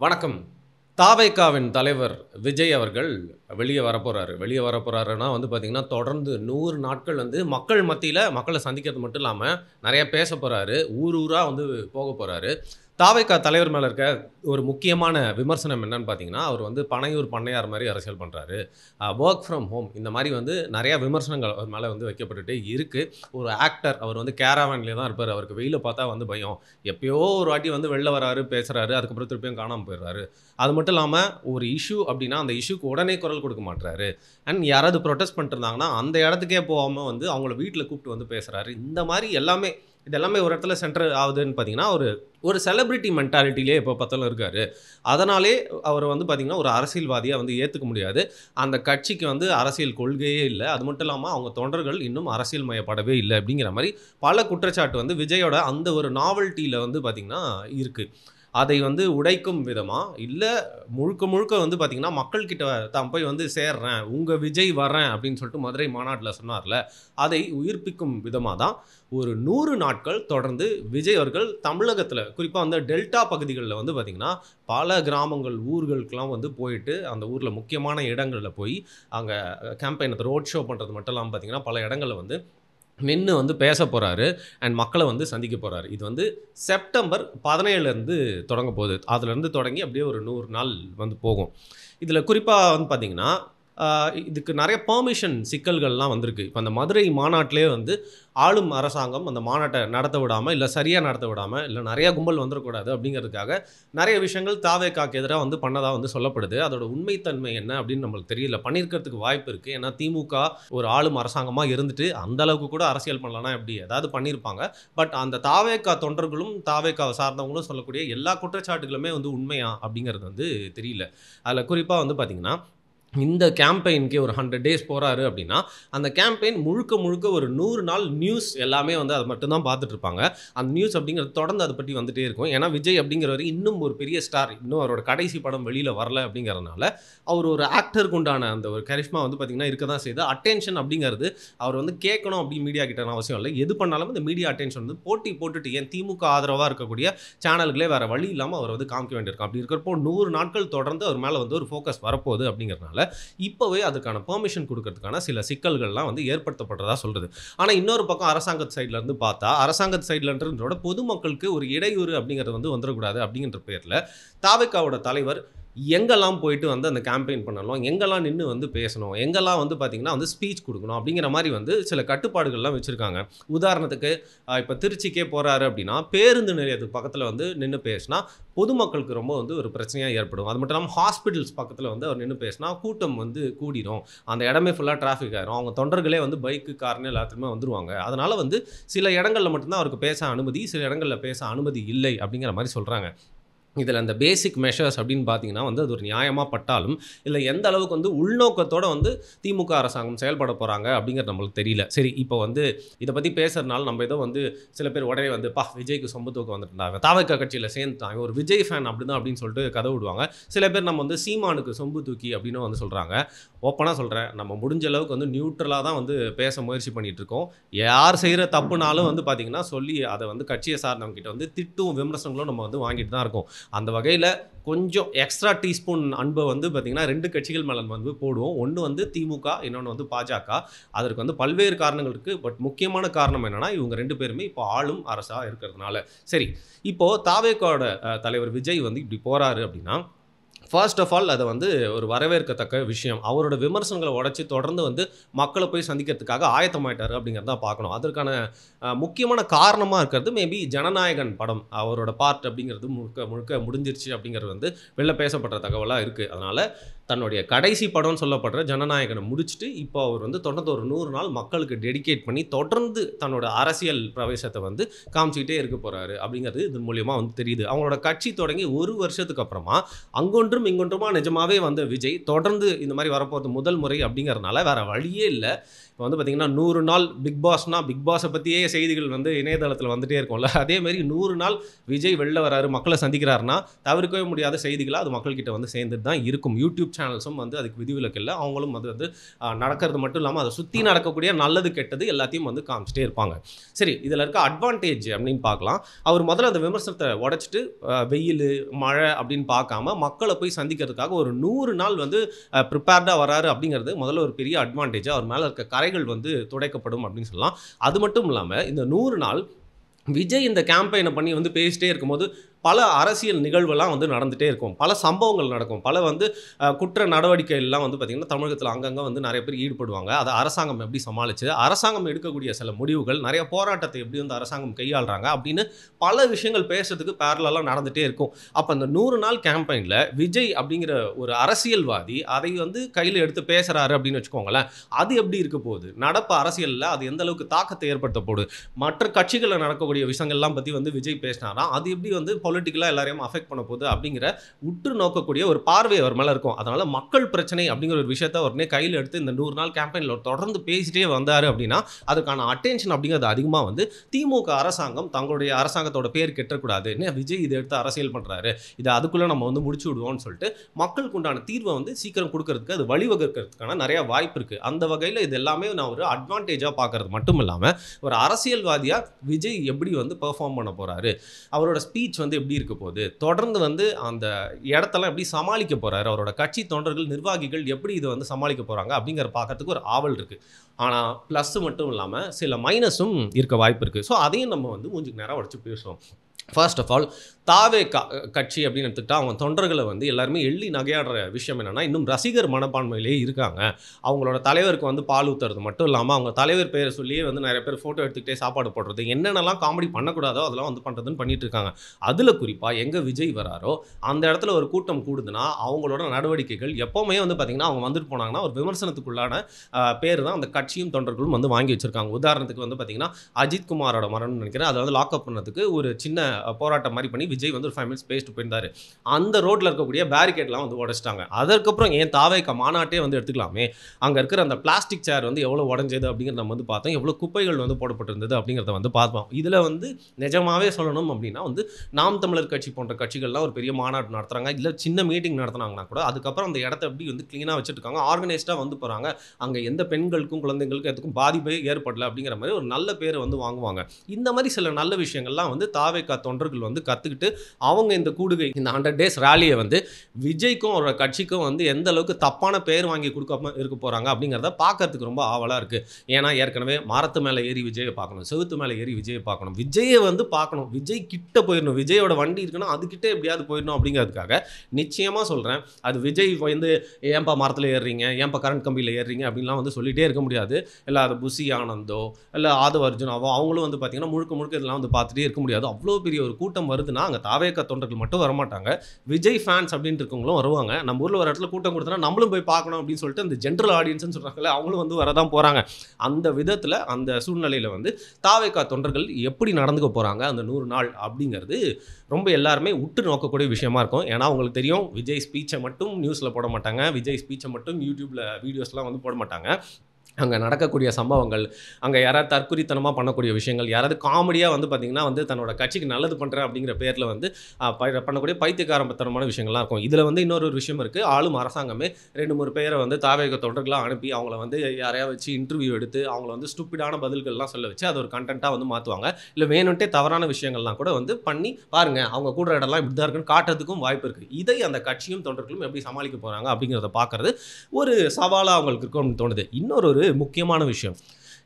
வணக்கம். தாவைக்காவின் தலைவர் விஜய் அவர்கள் வெளியே வரப்போறாரு. வெளியே வரப்போறாருன்னா பார்த்தீங்கன்னா, தொடர்ந்து 100 நாட்கள் மக்கள் மத்தியில மக்கள சந்திக்கிறது மட்டும் இல்லாம, நெறைய பேசப் போறாரு. ஊர் ஊரா போகப் போறாரு. தாவைக்கா தலைவர் மேல இருக்க ஒரு முக்கியமான விமர்சனம் என்னன்னு பார்த்தீங்கன்னா, அவர் பனையூர் பண்ணையார் மாரி அரசியல் பண்றாரு. வொர்க் ஃப்ரம் ஹோம் இந்த மாரி நெறைய விமர்சனங்கள் அவர் மேல வைக்கப்பட்டுட்டே இருக்கு. ஒரு ஆக்டர் அவர் கேரவான்லயே தான் இருப்பாரு. அவருக்கு வெயில பார்த்தா பயம். எப்பயோ ஒரு வாட்டி வெளில வராரு, பேசுறாரு. அதுக்கப்புறம் திருப்பியும் காணாம போயிடுறாரு. அது மட்டும் இல்லாம ஒரு இஷ்யூ அப்டின்னா, அந்த இஷ்யூக்கு உடனே குரல் கொடுக்க மாட்றாரு. அண்ட் யாராவது புரொடெஸ்ட் பண்ணிட்டு இருந்தாங்கன்னா, அந்த இடத்துக்கே போகாம அவங்கள வீட்ல கூப்பிட்டு பேசுறாரு. இந்த மாரி இது எல்லாமே ஒரு இடத்துல சென்டர் ஆகுதுன்னு பார்த்தீங்கன்னா, ஒரு செலிபிரிட்டி மென்டாலிட்டிலே எப்ப பார்த்தாலும் இருக்காரு. அதனாலே அவர பார்த்தீங்கன்னா, ஒரு அரசியல்வாதியா ஏத்துக்க முடியாது. அந்த கட்சிக்கு அரசியல் கொள்கையே இல்ல. அது மட்டும் இல்லாம அவங்க தொண்டர்கள் இன்னும் அரசியல் மயப்படவே இல்ல அப்படிங்கிற மாரி பல குற்றச்சாட்டு விஜயோட அந்த ஒரு நாவல்ட்டில பார்த்தீங்கன்னா இருக்கு. அதை உடைக்கும் விதமா, இல்ல முழுக்க முழுக்க பார்த்தீங்கன்னா, மக்கள் கிட்ட தான் போய் சேர்றேன். உங்க விஜய் வரேன் அப்படின்னு சொல்லிட்டு மதுரை மாநாட்டுல சொன்னார்ல, அதை உயிர்ப்பிக்கும் விதமா தான் ஒரு 100 நாட்கள் தொடர்ந்து விஜய் அவர்கள் தமிழகத்துல, குறிப்பா டெல்டா பகுதிகள்ல பார்த்தீங்கன்னா, பல கிராமங்கள், ஊர்களுக்கெல்லாம் போயிட்டு, அந்த ஊர்ல முக்கியமான இடங்கள்ல போய், அங்க கேம்பெயின் ரோட் ஷோ பண்றது மட்டும் இல்லாம பார்த்தீங்கன்னா, பல இடங்கள்ல நின்னு பேசப் போறாரு. அண்ட் மக்கள சந்திக்க போறாரு. இது செப்டம்பர் 17லேருந்து தொடங்க போகுது. அதுலேருந்து தொடங்கி அப்படியே ஒரு 100 நாள் போகும். இதில குறிப்பா பார்த்தீங்கன்னா, இதுக்கு நெறைய பெர்மிஷன் சிக்கல்கள்லாம் வந்திருக்கு. இப்ப அந்த மதுரை மாநாட்டிலேயே ஆளும் அரசாங்கம் அந்த மாநாட்ட நடத்த விடாம, இல்ல சரியா நடத்த விடாம, இல்ல நெறைய கும்பல் வந்துறக்கூடாது அப்படிங்கிறதுக்காக, நெறைய விஷயங்கள் தாவேகாக்கு எதிரா பண்ணதா சொல்லப்படுது. அதோட உண்மைத்தன்மை என்ன அப்படின்னு நம்மளுக்கு தெரியல. பண்ணியிருக்கிறதுக்கு வாய்ப்பு இருக்கு. ஏன்னா திமுக ஒரு ஆளும் அரசாங்கமா இருந்துட்டு, அந்த அளவுக்கு கூட அரசியல் பண்ணலனா எப்படி? ஏதாவது பண்ணியிருப்பாங்க. பட் அந்த தாவேகா தொண்டர்களும், தாவேகாவ சார்ந்தவங்களும் சொல்லக்கூடிய எல்லா குற்றச்சாட்டுகளுமே உண்மையா? அப்படிங்கிறது தெரியல. அதில குறிப்பா பார்த்தீங்கன்னா, இந்த கேம்பெயின்க்கே ஒரு 100 டேஸ் போறாரு அப்படின்னா, அந்த கேம்பெயின் முழுக்க முழுக்க ஒரு 100 நாள் நியூஸ் எல்லாமே அத மட்டும் தான் பார்த்துட்டு இருப்பாங்க. அந்த நியூஸ் அப்படிங்கிறது தொடர்ந்து அத பத்தி வந்துட்டே இருக்கும். ஏன்னா விஜய் அப்படிங்கிறவரு இன்னும் ஒரு பெரிய ஸ்டார். இன்னும் அவரோட கடைசி படம் வெளியில வரல அப்படிங்கிறதுனால, அவர் ஒரு ஆக்டருக்கு உண்டான அந்த ஒரு கரிஷ்மா பார்த்தீங்கன்னா இருக்க தான் செய்யுது. அட்டென்ஷன் அப்படிங்கிறது அவர் கேட்கணும் அப்படி மீடியா கிட்டலாம் அவசியம் இல்ல. எது பண்ணாலும் இந்த மீடியா அட்டென்ஷன் போட்டி போட்டுட்டு ஏன் திமுக ஆதரவா இருக்கக்கூடிய சேனல்களே வேற வழி இல்லாம அவர் காமிக்க வேண்டியிருக்கும். அப்படி இருக்கிறப்போ 100 நாட்கள் தொடர்ந்து அவர் மேல ஒரு ஃபோக்கஸ் வரப்போகுது அப்படிங்கிறதுனால, இப்பவே அதுக்கான பெர்மிஷன் குடுக்கிறதுக்கான சில சிக்கல்கள்லாம் ஏற்படுத்தப்படுறதா சொல்றது. ஆனா இன்னொரு பக்கம் அரசாங்கத்து சைடுல இருந்து பார்த்தா, அரசாங்கத்து சைடுலன்றதோட பொதுமக்களுக்கு ஒரு இடையூறு அப்படிங்கிறது வந்துறக்கூடாது அப்படிங்கிற பேர்ல, தாவேகாவோட தலைவர் எங்கெல்லாம் போயிட்டு அந்த கேம்பெயின் பண்ணணும், எங்கெல்லாம் நின்னு பேசணும், எங்கெல்லாம் பார்த்தீங்கன்னா ஸ்பீச் குடுக்கணும் அப்படிங்கிற மாரி சில கட்டுப்பாடுகள்லாம் வச்சிருக்காங்க. உதாரணத்துக்கு இப்ப திருச்சிக்கே போறாரு அப்படின்னா, பேருந்து நிலையத்துக்கு பக்கத்துல நின்னு பேசினா, பொதுமக்களுக்கு ரொம்ப ஒரு பிரச்சனையா ஏற்படும். அது மட்டும் இல்லாம ஹாஸ்பிட்டல்ஸ் பக்கத்துல அவர் நின்னு பேசினா, கூட்டம் கூடிரும். அந்த இடமே ஃபுல்லா டிராஃபிக் ஆயிரும். அவங்க தொண்டர்களே பைக்கு, கார்ன்னு எல்லாத்துக்குமே வந்துருவாங்க. அதனால சில இடங்கள்ல மட்டும் தான் அவருக்கு பேச அனுமதி, சில இடங்கள்ல பேச அனுமதி இல்லை அப்படிங்கிற மாரி சொல்றாங்க. இதில அந்த பேசிக் மெஷர்ஸ் அப்படின்னு பார்த்தீங்கன்னா அது ஒரு நியாயமா பட்டாலும், இல்ல எந்த அளவுக்கு உள்நோக்கத்தோட திமுக அரசாங்கம் செயல்பட போறாங்க அப்படிங்கிறது நம்மளுக்கு தெரியல. சரி இப்போ இத பத்தி பேசுறதுனால நம்ம ஏதோ சில பேர் உடனே "பா விஜய்க்கு சொம்பு தூக்க வந்துட்டாங்க. தாவேகா கட்சியில சேர்ந்துட்டாங்க. ஒரு விஜய் ஃபேன் அப்படிதான்" அப்படின்னு சொல்லிட்டு கதை விடுவாங்க. சில பேர் நம்ம சீமானுக்கு சொம்பு தூக்கி அப்படின்னு சொல்றாங்க. ஓப்பனா சொல்றேன். நம்ம முடிஞ்ச அளவுக்கு நியூட்ரலா தான் பேச முயற்சி பண்ணிட்டு இருக்கோம். யார் செய்ற தப்புனாலும் பார்த்தீங்கன்னா, சொல்லி அத கட்சிய சார்ந்தவங்க கிட்ட திட்டும், விமர்சனங்களும் நம்ம வாங்கிட்டு தான் இருக்கோம். அந்த வகையில கொஞ்சம் எக்ஸ்ட்ரா டீஸ்பூன் அன்ப பார்த்தீங்கன்னா 2 கட்சிகள் மேல போடுவோம். ஒண்ணு திமுக, இன்னொன்னு பாஜக. அதற்கு பல்வேறு காரணங்கள் இருக்கு. பட் முக்கியமான காரணம் என்னன்னா, இவங்க 2 பேருமே இப்போ ஆளும் அரசா இருக்கிறதுனால. சரி, இப்போ தாவேகாவோட தலைவர் விஜய் இப்படி போறாரு அப்படின்னா, ஃபர்ஸ்ட் ஆஃப் ஆல் அத ஒரு வரவேற்கத்தக்க விஷயம். அவரோட விமர்சனங்கள உடைச்சு தொடர்ந்து மக்கள போய் சந்திக்கிறதுக்காக ஆயத்தமாயிட்டாரு அப்படிங்கிறத பார்க்கணும். அதற்கான முக்கியமான காரணமா இருக்கிறது மேபி ஜனநாயகன் படம். அவரோட பார்ட் அப்படிங்கிறது முழுக்க முழுக்க முடிஞ்சிருச்சு அப்படிங்கிறது வெளில பேசப்படுற தகவலா இருக்கு. அதனால தன்னுடைய கடைசி படம்னு சொல்லப்படுற ஜனநாயகன முடிச்சுட்டு, இப்போ அவர் தொடர்ந்து ஒரு 100 நாள் மக்களுக்கு டெடிகேட் பண்ணி, தொடர்ந்து தன்னோட அரசியல் பிரவேசத்த காமிச்சுக்கிட்டே இருக்க போறாரு அப்படிங்கிறது இதன் மூலியமா தெரியுது. அவங்களோட கட்சி தொடங்கி 1 வருஷத்துக்கு அப்புறமா, அங்கொன்றும் இங்கொன்றுமா நிஜமாவே வந்த விஜய், தொடர்ந்து இந்த மாரி வரப்போறது முதல் முறை அப்படிங்கிறதுனால வேற வழியே இல்ல. இப்போ பார்த்தீங்கன்னா 100 நாள் பிக் பாஸ்னா, பிக் பாஸ பத்தியே செய்திகள் இணையதளத்தில வந்துட்டே இருக்கும்ல. அதே மாரி 100 நாள் விஜய் வெளில வராரு, மக்கள சந்திக்கிறாருன்னா, தவிர்க்கவே முடியாத செய்திகளா அது மக்கள்கிட்ட சேர்ந்துட்டு தான் இருக்கும். யூடியூப் சேனல்ஸும் வந்து அதுக்கு விதிவிலக்கு இல்லை. அவங்களும் அது வந்து நடக்கிறது மட்டும் இல்லாமல் அதை சுற்றி நடக்கக்கூடிய நல்லது கெட்டது எல்லாத்தையும் வந்து காமிச்சிட்டே இருப்பாங்க. சரி, இதில் இருக்க அட்வான்டேஜ் அப்படின்னு பார்க்கலாம். அவர் முதல்ல அந்த விமர்சனத்தை உடைச்சிட்டு வெயில் மழை அப்படின்னு பார்க்காம மக்களை போய் சந்திக்கிறதுக்காக ஒரு 100 நாள் வந்து ப்ரிப்பேர்டாக வராரு அப்படிங்கிறது முதல்ல ஒரு பெரிய அட்வான்டேஜ். அவர் மேலே இருக்க கரைகள் வந்து துடைக்கப்படும் அப்படின்னு சொல்லலாம். அது மட்டும் இல்லாமல் இந்த 100 நாள் விஜய் இந்த கேம்பெயினை பண்ணி வந்து பேசிட்டே இருக்கும்போது பல அரசியல் நிகழ்வெல்லாம் வந்து நடந்துகிட்டே இருக்கும். பல சம்பவங்கள் நடக்கும். பல வந்து குற்ற நடவடிக்கைகள்லாம் வந்து பார்த்திங்கன்னா தமிழகத்தில் அங்கங்கே வந்து நிறைய பேர் ஈடுபடுவாங்க. அதை அரசாங்கம் எப்படி சமாளிச்சு, அரசாங்கம் எடுக்கக்கூடிய சில முடிவுகள், நிறைய போராட்டத்தை எப்படி வந்து அரசாங்கம் கையாளுறாங்க அப்படின்னு பல விஷயங்கள் பேசுறதுக்கு பேரலாக நடந்துகிட்டே இருக்கும். அப்போ அந்த 100 நாள் கேம்பெயினில் விஜய் அப்படிங்கிற ஒரு அரசியல்வாதி அதை வந்து கையில் எடுத்து பேசுகிறாரு அப்படின்னு வச்சுக்கோங்களேன். அது எப்படி இருக்க போகுது, நடப்பு அரசியலில் அது எந்த அளவுக்கு தாக்கத்தை ஏற்படுத்த போகுது, மற்ற கட்சிகளில் நடக்கக்கூடிய விஷயங்கள்லாம் பற்றி வந்து விஜய் பேசினாரா அது எப்படி வந்து பொலிட்டிக்கலாக எல்லாரையும் அஃபெக்ட் பண்ண போகுது அப்படிங்கிற உற்று நோக்கக்கூடிய ஒரு பார்வை அவர் மேலே இருக்கும். அதனால் மக்கள் பிரச்சனை அப்படிங்கிற ஒரு விஷயத்தை உடனே கையில் எடுத்து இந்த 100 நாள் கேம்பெயினில் தொடர்ந்து பேசிட்டே வந்தார் அப்படின்னா அதுக்கான அட்டென்ஷன் அப்படிங்கிறது அதிகமாக வந்து திமுக அரசாங்கம் தங்களுடைய அரசாங்கத்தோட பேர் கெட்டக்கூடாது, விஜய் இதை எடுத்து அரசியல் பண்ணுறாரு, இதை அதுக்குள்ளே நம்ம வந்து முடிச்சு விடுவோம்னு சொல்லிட்டு மக்களுக்கு உண்டான தீர்வை வந்து சீக்கிரம் கொடுக்கறதுக்கு அது வழிவகுக்கிறதுக்கான நிறைய வாய்ப்பு இருக்குது. அந்த வகையில் இது எல்லாமே நான் ஒரு அட்வான்டேஜாக பார்க்கறது மட்டும் இல்லாமல் ஒரு அரசியல்வாதியாக விஜய் எப்படி வந்து பெர்ஃபார்ம் பண்ண போகிறாரு, அவரோட ஸ்பீச் வந்து எப்படி இருக்க போகுது, தொடர்ந்து வந்து அந்த இடத்தெல்லாம் எப்படி சமாளிக்க போகிறாரு, அவரோட கட்சி தொண்டர்கள் நிர்வாகிகள் எப்படி இதை வந்து சமாளிக்க போகிறாங்க அப்படிங்கிற பார்க்கறதுக்கு ஒரு ஆவல் இருக்குது. ஆனால் ப்ளஸ் மட்டும் இல்லாமல் சில மைனஸும் இருக்க வாய்ப்பு இருக்குது. ஸோ அதையும் நம்ம வந்து மூஞ்சுக்கு நேரம் உடச்சு பேசுவோம். ஃபர்ஸ்ட் ஆஃப் ஆல் தாவேகா கட்சி அப்படின்னு எடுத்துக்கிட்டா அவங்க தொண்டர்களை வந்து எல்லாருமே எள்ளி நகையாடுற விஷயம் என்னென்னா இன்னும் ரசிகர் மனப்பான்மையிலே இருக்காங்க. அவங்களோட தலைவருக்கு வந்து பால் ஊற்றுறது மட்டும் இல்லாமல் அவங்க தலைவர் பேரை சொல்லியே வந்து நிறைய பேர் ஃபோட்டோ எடுத்துக்கிட்டே சாப்பாடு போடுறது, என்னென்னலாம் காமெடி பண்ணக்கூடாதோ அதெல்லாம் வந்து பண்ணுறதுன்னு பண்ணிட்டு இருக்காங்க. அதில் குறிப்பாக எங்கே விஜய் வராரோ அந்த இடத்துல ஒரு கூட்டம் கூடுதுன்னா அவங்களோட நடவடிக்கைகள் எப்போவுமே வந்து பார்த்திங்கன்னா அவங்க வந்துட்டு போனாங்கன்னா ஒரு விமர்சனத்துக்குள்ளான பேர் தான் அந்த கட்சியும் தொண்டர்களும் வந்து வாங்கி வச்சுருக்காங்க. உதாரணத்துக்கு வந்து பார்த்திங்கன்னா அஜித் குமாரோட மரணம்னு நினைக்கிறேன், அதை வந்து லாக்அப் பண்ணதுக்கு ஒரு சின்ன போராட்டம் மாதிரி பண்ணி விஜய் வந்து ஒரு 5 minutes பேசிட்டு போயிருந்தாரு. அந்த ரோட்டில் இருக்கக்கூடிய பேரிகேட்லாம் வந்து உடைச்சிட்டாங்க. அதற்கப்புறம் ஏன் தாவேகா மாநாட்டே வந்து எடுத்துக்கலாமே, அங்கே இருக்கிற அந்த பிளாஸ்டிக் சேர் வந்து எவ்வளோ உடஞ்சது அப்படிங்கிறத நம்ம வந்து பார்த்தோம், எவ்வளோ குப்பைகள் வந்து போடப்பட்டிருந்தது அப்படிங்கிறத வந்து பார்த்தோம். இதில் வந்து நிஜமாவே சொல்லணும் அப்படின்னா வந்து நாம் தமிழர் கட்சி போன்ற கட்சிகள்லாம் ஒரு பெரிய மாநாடு நடத்துகிறாங்க, இல்லை சின்ன மீட்டிங் நடத்துனாங்கன்னா கூட அதுக்கப்புறம் அந்த இடத்த எப்படி வந்து க்ளீனாக வச்சுருக்காங்க, ஆர்கனைஸ்டாக வந்து போகிறாங்க, அங்கே எந்த பெண்களுக்கும் குழந்தைங்களுக்கும் எதுக்கும் பாதிப்பே ஏற்படலை அப்படிங்கிற மாதிரி ஒரு நல்ல பேரை வந்து வாங்குவாங்க. இந்த மாதிரி சில நல்ல விஷயங்கள்லாம் வந்து தாவேகா தொண்டர்கள் வந்து கற்றுக்கிட்டு அவங்க இந்த கூடுகை இந்த 100 days ரேலியை வந்து விஜய்க்கும் அவரோட கட்சிக்கும் வந்து எந்த அளவுக்கு தப்பான பேர் வாங்கி கொடுக்காம இருக்க போகிறாங்க அப்படிங்கிறத பார்க்கறதுக்கு ரொம்ப ஆவலாக இருக்குது. ஏன்னா ஏற்கனவே மரத்து மேலே ஏறி விஜயை பார்க்கணும், செவுத்து மேலே ஏறி விஜயை பார்க்கணும், விஜயை வந்து பார்க்கணும், விஜய் கிட்ட போயிடணும், விஜயோட வண்டி இருக்குன்னா அதுக்கிட்ட எப்படியாவது போயிடணும் அப்படிங்கிறதுக்காக நிச்சயமாக சொல்கிறேன். அது விஜய் வந்து ஏன்பா மரத்தில் ஏறுறீங்க, ஏன்பா கரண்ட் கம்பியில் ஏறுறீங்க அப்படின்லாம் வந்து சொல்லிகிட்டே இருக்க முடியாது. இல்லை அது புசி ஆனந்தோ இல்லை ஆதவ அர்ஜுனாவோ அவங்களும் வந்து பார்த்திங்கன்னா முழுக்க இதெல்லாம் வந்து பார்த்துட்டே இருக்க முடியாது. அவ்வளோ பெரிய ஒரு கூட்டம் வருதுன்னா அங்கே தாவேகா தொண்டர்கள் மட்டும் வரமாட்டாங்க, விஜய் ஃபேன்ஸ் அப்படின்ட்டு இருக்கவங்களும் வருவாங்க. நம்ம ஊரில் ஒரு இடத்துல கூட்டம் கொடுத்தனா நம்மளும் போய் பார்க்கணும் அப்படின்னு சொல்லிட்டு அந்த ஜென்ரல் ஆடியன்ஸ்னு சொல்கிறாங்களே அவங்களும் வந்து வரதான் போகிறாங்க. அந்த விதத்தில் அந்த சூழ்நிலையில் வந்து தாவேகா தொண்டர்கள் எப்படி நடந்துக்க போகிறாங்க அந்த 100 நாள் அப்படிங்கிறது ரொம்ப எல்லாருமே உற்று நோக்கக்கூடிய விஷயமா இருக்கும். ஏன்னா அவங்களுக்கு தெரியும் விஜய் ஸ்பீச்சை மட்டும் நியூஸில் போட மாட்டாங்க, விஜய் ஸ்பீச்சை மட்டும் யூடியூப்பில் வீடியோஸ்லாம் வந்து போட மாட்டாங்க. அங்கே நடக்கக்கூடிய சம்பவங்கள், அங்கே யாராவது தற்குறித்தனமாக பண்ணக்கூடிய விஷயங்கள், யாராவது காமெடியாக வந்து பார்த்திங்கன்னா வந்து தன்னோட கட்சிக்கு நல்லது பண்ணுறேன் அப்படிங்கிற பேரில் வந்து பண்ணக்கூடிய பைத்தியக்காரத்தனமான விஷயங்கள்லாம் இருக்கும். இதில் வந்து இன்னொரு விஷயம் இருக்குது, ஆளும் அரசாங்கமே 2-3 பேரை வந்து தாவேகா தொண்டர்களாக அனுப்பி அவங்கள வந்து யாரையாவது வச்சு இன்டர்வியூ எடுத்து அவங்கள வந்து ஸ்டூப்பிடான பதில்கள்லாம் சொல்ல வச்சு அது ஒரு கண்டென்ட்டாக வந்து மாற்றுவாங்க. இல்லை வேணுன்ட்டே தவறான விஷயங்கள்லாம் கூட வந்து பண்ணி பாருங்கள் அவங்க கூட இடம்லாம் இப்படி தான் இருக்குன்னு காட்டுறதுக்கும் வாய்ப்பு இருக்குது. இதை அந்த கட்சியும் தொண்டர்களும் எப்படி சமாளிக்க போகிறாங்க அப்படிங்கிறத பார்க்குறது ஒரு சவாலாக அவங்களுக்கு இருக்கும்னு தோணுது. இன்னொரு முக்கியமான விஷயம்,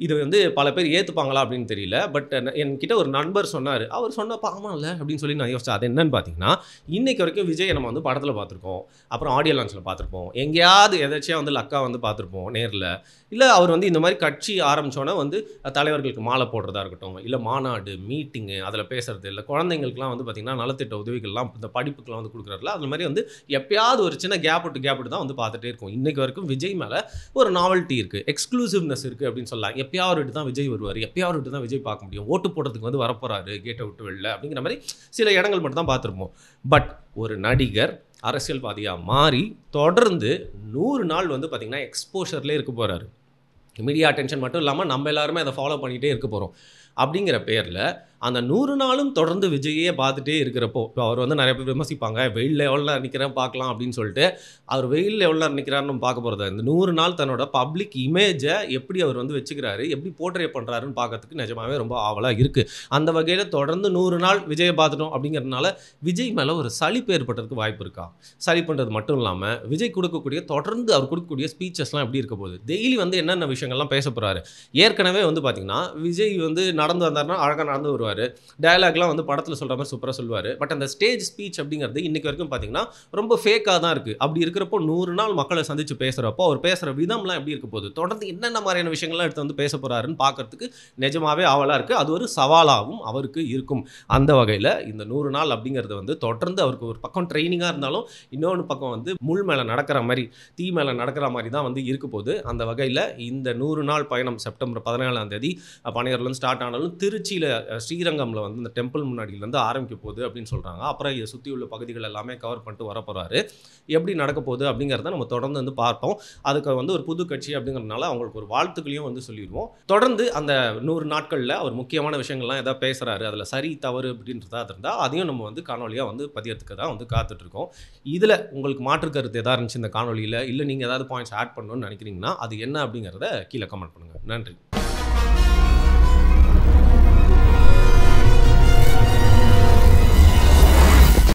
இது வந்து பல பேர் ஏற்றுப்பாங்களா அப்படின்னு தெரியல, பட் என்கிட்ட ஒரு நண்பர் சொன்னார், அவர் சொன்னப்போ ஆமாம் இல்லை அப்படின்னு சொல்லி நான் யோசிச்சேன். அது என்னன்னு பார்த்தீங்கன்னா இன்றைக்கு வரைக்கும் விஜய் நம்ம வந்து படத்தில் பார்த்துருக்கோம், அப்புறம் ஆடியோ லான்ச்சில் பார்த்துருப்போம், எங்கேயாவது எதாச்சியாக வந்து லக்கா வந்து பார்த்துருப்போம் நேரில், இல்லை அவர் வந்து இந்த மாதிரி கட்சி ஆரம்பித்தோன்னே வந்து தலைவர்களுக்கு மாலை போடுறதா இருக்கட்டும், இல்லை மாநாடு மீட்டிங்கு அதில் பேசுறது, இல்லை குழந்தைங்களுக்குலாம் வந்து பார்த்திங்கன்னா நலத்திட்ட உதவிகள்லாம் இந்த படிப்புக்கெலாம் வந்து கொடுக்குறாருல, அது மாதிரி வந்து எப்பயாவது ஒரு சின்ன கேப் விட்டு தான் வந்து பார்த்துட்டே இருக்கும். இன்றைக்கு வரைக்கும் விஜய் மேலே ஒரு நாவல்ட்டி இருக்குது, எக்ஸ்க்ளூசிவ்னஸ் இருக்குது அப்படின்னு சொல்லலாம். எப்பயாவது தான் விஜய் வருவார், எப்பயாவது தான் விஜய் பார்க்க முடியும், ஓட்டு போடுறதுக்கு வந்து வரப்போறாரு கேட்டை விட்டு வெளில அப்படிங்கிற மாதிரி சில இடங்கள் மட்டும் தான் பார்த்துருப்போம். பட் ஒரு நடிகர் அரசியல்வாதியாக மாறி தொடர்ந்து 100 நாள் வந்து பார்த்திங்கன்னா எக்ஸ்போஷர்லேயே இருக்க போகிறாரு. மீடியா அட்டென்ஷன் மட்டும் இல்லாமல் நம்ம எல்லாருமே அதை ஃபாலோ பண்ணிகிட்டே இருக்க போகிறோம். அப்படிங்கிற பேரில் அந்த 100 நாளும் தொடர்ந்து விஜயே பார்த்துட்டே இருக்கிறப்போ, இப்போ அவர் வந்து நெறைய பேர் விமர்சிப்பாங்க. வெயில்ல எவ்வளோ நேரம் நிக்கிறேன் பார்க்கலாம் அப்படின்னு சொல்லிட்டு. அவர் வெயில்ல எவ்வளோ நேரம் நிக்கிறாருன்னு நம்ம பார்க்க போறதில்ல. இந்த 100 நாள் தன்னோட பப்ளிக் இமேஜ எப்படி அவர் வந்து வச்சுக்கிறாரு, எப்படி போர்ட்ரே பண்றாருன்னு பார்க்கறதுக்கு நிஜமாவே ரொம்ப ஆவலா இருக்கு. அந்த வகையில தொடர்ந்து 100 நாள் விஜய பார்த்துட்டோம் அப்படிங்கிறதுனால, விஜய் மேல ஒரு சலிப்பு ஏற்படுறதுக்கு வாய்ப்பு இருக்கா? சலிப்புன்றது மட்டும் இல்லாம, விஜய் குடுக்கக்கூடிய தொடர்ந்து அவர் குடுக்கக்கூடிய ஸ்பீச்சஸ்லாம் எப்படி இருக்க போகுது? டெய்லி வந்து என்னென்ன விஷயங்கள்லாம் பேச போறாரு? ஏற்கனவே வந்து பார்த்தீங்கன்னா, விஜய் வந்து நடந்து வந்தாருன்னா, அழகா நடந்து வருவாரு. டயலாக்லாம் வந்து படத்துல சொல்ற மாரி சூப்பரா சொல்லுவாரு. பட் அந்த ஸ்டேஜ் ஸ்பீச் அப்படிங்கிறது இன்னைக்கு வரைக்கும் பார்த்தீங்கன்னா, ரொம்ப ஃபேக்கா தான் இருக்கு. அப்படி இருக்கிறப்போ 100 நாள் மக்கள சந்திச்சு பேசுறப்போ, அவர் பேசுற விதம்லாம் எப்படி இருக்க போகுது? தொடர்ந்து என்னென்ன மாரியான விஷயங்கள்லாம் எடுத்து வந்து பேச போறாருன்னு பார்க்கறதுக்கு நிஜமாவே ஆவலா இருக்கு. அது ஒரு சவாலாவும் அவருக்கு இருக்கும். அந்த வகையில இந்த 100 நாள் அப்படிங்கிறது வந்து தொடர்ந்து அவருக்கு ஒரு பக்கம் ட்ரெய்னிங்கா இருந்தாலும், இன்னொன்னு பக்கம் வந்து முள் மேல நடக்கிற மாரி, தீ மேல நடக்கிற மாரி தான் வந்து இருக்க போது. அந்த வகையில இந்த 100 நாள் பயணம் செப்டம்பர் 17ஆம் தேதி பனையூர்லேருந்து ஸ்டார்ட் ஆனாலும், திருச்சியில ஸ்ரீரங்கம்ல வந்து இந்த டெம்பிள் முன்னாடியிலேருந்து ஆரம்பிக்க போகுது அப்படின்னு சொல்றாங்க. அப்புறம் இத சுத்தி உள்ள பகுதிகள் எல்லாமே கவர் பண்ணிட்டு வரப்போறாரு. எப்படி நடக்க போகுது அப்படிங்கிறத நம்ம தொடர்ந்து வந்து பார்ப்போம். அதுக்கு வந்து ஒரு புது கட்சி அப்படிங்கிறதுனால அவங்களுக்கு ஒரு வாழ்த்துக்களையும் வந்து சொல்லிருவோம். தொடர்ந்து அந்த 100 நாட்கள்ல அவர் முக்கியமான விஷயங்கள்லாம் ஏதாவது பேசுறாரு, அதுல சரி, தவறு அப்படின்றதா இருந்தா, அதையும் நம்ம வந்து காணொளியா வந்து பதியறதுக்கு தான் வந்து காத்துட்டு இருக்கோம். இதுல உங்களுக்கு மாற்று கருத்து எதா இருந்துச்சு இந்த காணொளியில, இல்ல நீங்க ஏதாவது பாயிண்ட்ஸ் ஆட் பண்ணணும்னு நினைக்கிறீங்கன்னா, அது என்ன அப்படிங்கிறத கீழ கமெண்ட் பண்ணுங்க. நன்றி.